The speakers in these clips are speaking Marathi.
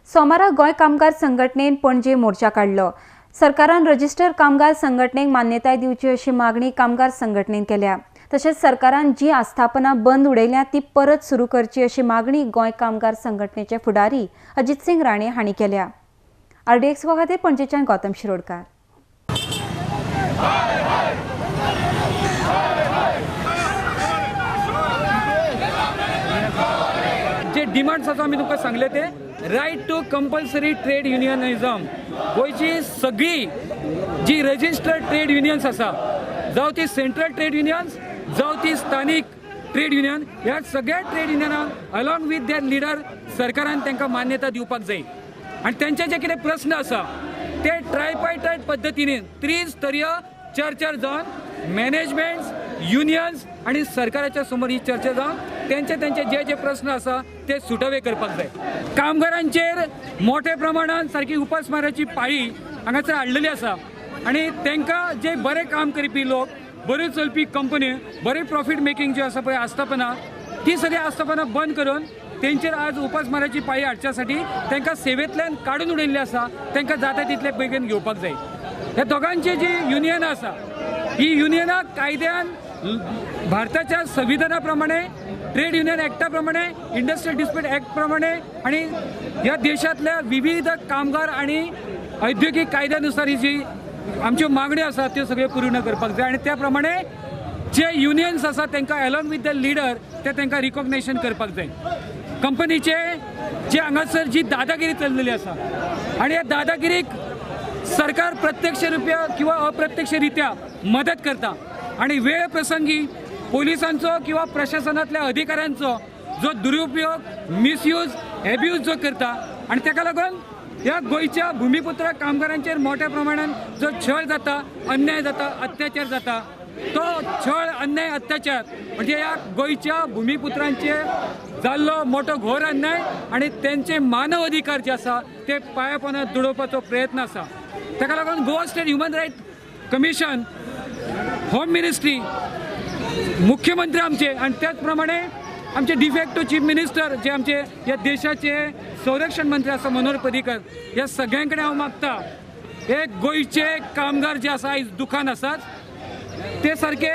सोमारा गोय कामगार संघटनेन पणजे मोर्चा काढलो। सरकारान रजिस्टर कामगार संघटनेक मान्यताय दिवची अशी मागणी कामगार संघटनेन केल्या। तशेंच सरकारान जी आस्थापना बंद उडयल्या ती परत सुरू करची अशी मागणी गोय कामगार संघटनेचे फुडारी अजित सिंग राणे हांणी केल्या। RDX खातीर पणजेच्यान गौतम शिरोडकार। जे डिमांड्स आसा आमी तुमकां सांगले ते रायट टू कंपल्सरी ट्रेड युनियनिझम। गोयची सगळी जी रजिस्टर्ड ट्रेड युनियन्स आसा, जावं ती सेंट्रल ट्रेड युनियन्स जावं ती स्थानिक ट्रेड युनियन, ह्या सगळ्या ट्रेड युनियनांक अलॉंग विथ देर लिडर सरकारान तांकां मान्यता दिवपाक जाय। आनी तांचे जे कितें प्रश्न आसा ते ट्रायपार्टायट पद्दतीन त्रिस्तरीय चर्चा जावन मॅनेजमेंट्स, युनियन्स आनी सरकाराच्या समोर ही चर्चा जावन त्यांचे जे प्रश्न आसा ते सुटावे करपाक जाय। कामगारांचेर मोठ्या प्रमाणात सारखी उपासमाराची पाळी हांगासर हाडलेली आसा आनी तांकां जे बरे काम करपी लोक, बऱ्यो चलपी कंपनी, बरे प्रॉफिट मेकिंग जे आसा पळय आस्थापना, ती सगळी आस्थापना बंद करून तेंचेर आज उपासमाराची पाळी हाडच्यासाठी तांकां सेवेंतल्यान काडून उडयल्ली आसा। तांकां जाता तितले बेगीन घेवपाक जाय। ह्या दोगांची जी युनियन आसा ही युनियनां कायद्यान भारताच्या संविधाना प्रमाणे, ट्रेड युनियन ॲक्टा प्रमाणे, इंडस्ट्रियल डिस्प्यूट ॲक्ट प्रमाणे आणि ह्या देशातल्या विविध कामगार आणि औद्योगिक कायद्यानुसार ही जी आमच्यो मागण्यो आसा त्यो सगळ्यो पूर्ण करपाक जाय। आणि त्या प्रमाणे जे युनियन्स आसा तांकां अलॉंग विथ द लिडर ते तांकां रिकॉग्नेशन करपाक जाय। कंपनीचे जे हांगासर जी दादागिरी चल्लेली आसा आणि ह्या दादागिरीक सरकार प्रत्यक्ष रुपया किंवा अप्रत्यक्षरित्या मदत करता आणि वेळ प्रसंगी पोलिसांचो किंवा प्रशासनातल्या अधिकाऱ्यांचो जो दुरुपयोग, मिसयूज, एब्यूज जो करता आणि ताका लागून ह्या गोयच्या भूमिपुत्र कामगारांचेर मोठ्या प्रमाणात जो छळ जाता, अन्याय जाता, अत्याचार जाता, तो छळ, अन्याय, अत्याचार म्हणजे ह्या गोयच्या भूमिपुत्रांचेर जाल्लो मोठो घोर अन्याय आणि त्यांचे मानव अधिकार जे आसा ते पायापोंदाक दुडोवपाचो प्रयत्न आसा। ताका लागून Goa state human right commission, home ministry, मुख्यमंत्री आमचे आणि त्याच प्रमाणे आमचे डिफॅक्टो चीफ मिनिस्टर जे आमचे या देशाचे संरक्षण मंत्री आसा मनोहर पर्रीकर, ह्या सगळ्यांकडे हांव मागता हे गोयचे कामगार जे आसा आयज दुखान आसात ते सारखे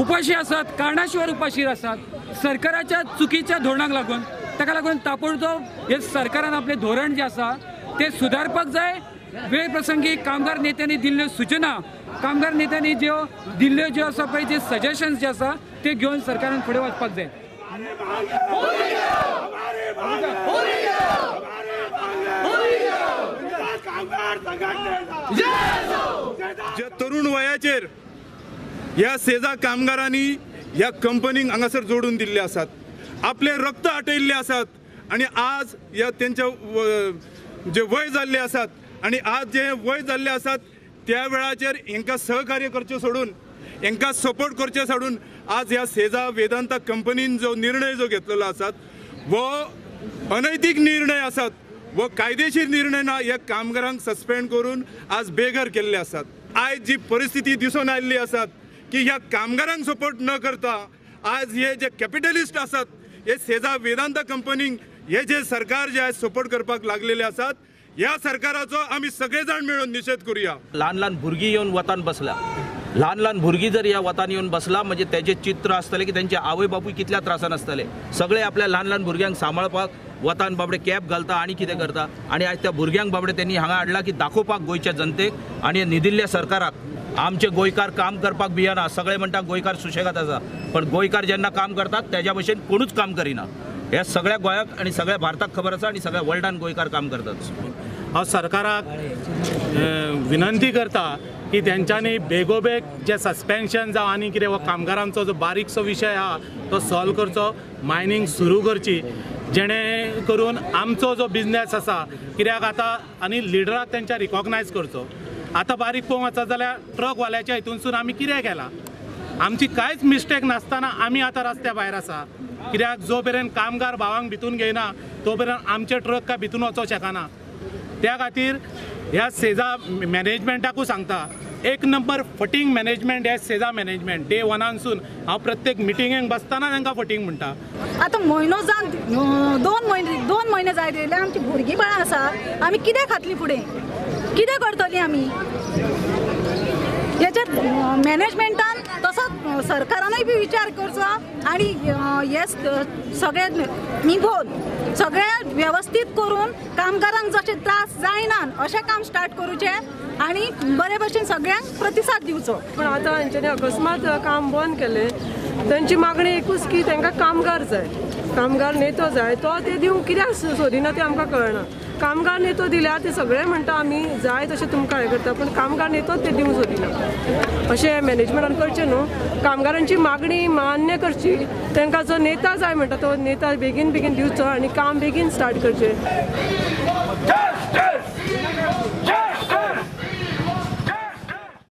उपाशी आसात, कारणाशिवाय उपाशी आसात सरकाराच्या चुकीच्या धोरणाक लागून। ताका लागून ताबडतोब हे सरकारान आपले धोरण जे आसा ते सुदारपाक जाय। वेळ प्रसंगी कामगार नेत्यांनी दिल्ल्यो सूचना, कामगार नेत्यांनी ज्यो दिल्ल्यो ज्यो आसा पळय जे सजेशन्स जे आसा ते घेवन सरकारान फुडें वचपाक जाय। जे तरुण वयाचेर ह्या सेजा कामगारांनी ह्या कंपनीक हांगासर जोडून दिल्ले आसात, आपले रक्त आटयल्ले आसात आणि आज ह्या तेंचे जे वय जाल्ले आसात आणि आज जे वय जाल्ले आसात त्या वेळाचेर हांकां सहकार्य करचे सोडून, हांकां सपोर्ट करचे सोडून आज ह्या सेजा वेदांता कंपनीन जो निर्णय जो घेतलेलो आसात वो अनैतीक निर्णय आसात, वो कायदेशीर निर्णय ना। ह्या कामगारांक सस्पेंड करून आज बेघर केल्ले आसात। आयज जी परिस्थिती दिसून आयिल्ली आसात की ह्या कामगारांक सपोर्ट न करता आज हे जे कॅपिटलिस्ट आसात हे सेजा वेदांता कंपनीक हे जे सरकार जे आज सपोर्ट करपाक लागलेले आसात, ह्या सरकाराचो आमी सगळे जाण मेळून निषेध करूया। ल्हान ल्हान भुरगीं येवन वतान बसला, ल्हान ल्हान भुरगीं जर ह्या वतान येवन बसला म्हणजे तेजे चित्र आसतलें की तेंचे आवय बापूय कितल्या त्रासान आसतले। सगळे आपल्या ल्हान ल्हान भुरग्यांक सांबाळपाक वतान बाबडे कॅप घालता आणि कितें करता आणि आज त्या भुरग्यांक बाबडे त्यांनी हांगा हाडला की दाखोवपाक गोयच्या जनतेक आणि न्हिदिल्ल्या सरकाराक आमचे गोंयकार काम करपाक भियेना। सगळे म्हणटा गोंयकार सुशेगाद आसा, पण गोंयकार जेन्ना काम करतात त्याच्या भशेन कोणूच काम करिना। हे सगळ्या गोंयाक आणि सगळ्या भारताक खबर आसा आणि सगळ्या वर्ल्डान गोंयकार काम करतात। हांव सरकाराक विनंती करता की तेंच्यांनी बेगोबेग जे सस्पेन्शन जावं आनी कितें हो कामगारांचो जो बारीकसो विशय आहा तो सॉल्व करचो, मायनींग सुरू करची, जेणे करून आमचो जो बिझनेस आसा कित्याक आतां आनी लिडराक तेंच्या रिकॉग्नायज करचो। आतां बारीक पळोवंक वचत जाल्यार ट्रकवाल्याच्या हितूनसून आमी कितें केलां, आमची कांयच मिस्टेक नासतना आमी आतां रस्त्या भायर आसा। कित्याक जो मेरेन कामगार भावांक भितून घेयना तो मेरेन आमचे ट्रक काय भितून वचों शकना। त्या खातीर ह्या सेजा मॅनेजमेंटाकूय सांगता एक नंबर फटींग मॅनेजमेंट हे सेजा मॅनेजमेंट डे वनानसून हांव प्रत्येक मिटिंगेक बसतना तांकां फटींग म्हणटा. आतां म्हयनो जावन 2 म्हयने जायत येयले आमची भुरगीं बाळां आसा आमी कितें खातलीं फुडें कितें करतलीं आमी हेचेर मॅनेजमेंटान तसोच सरकारानूय बी विचार करचो आनी हे सगळे निभोवन सगळे वेवस्थीत करून कामगारांक जशे त्रास जायनात अशें काम स्टार्ट करूचें आनी बरे भशेन सगळ्यांक प्रतिसाद दिवचो. पण आतां हांच्यांनी अकस्मात काम बंद केलें. तांची मागणी एकूच की तांकां कामगार जाय, कामगार नेतो जाय. तो ते दिवंक कित्याक सोदिना तें आमकां कळना. कामगार नेतो दिल्यार ते सगळे म्हणटा आमी जाय तशें तुमकां हें करता, पूण कामगार नेतोच ते दिवंक सोदिना. अशें मॅनेजमेंटान करचें न्हू. कामगारांची मागणी मान्य करची. तांकां जो नेता जाय म्हणटा तो नेता बेगीन बेगीन दिवचो आनी काम बेगीन स्टार्ट करचें.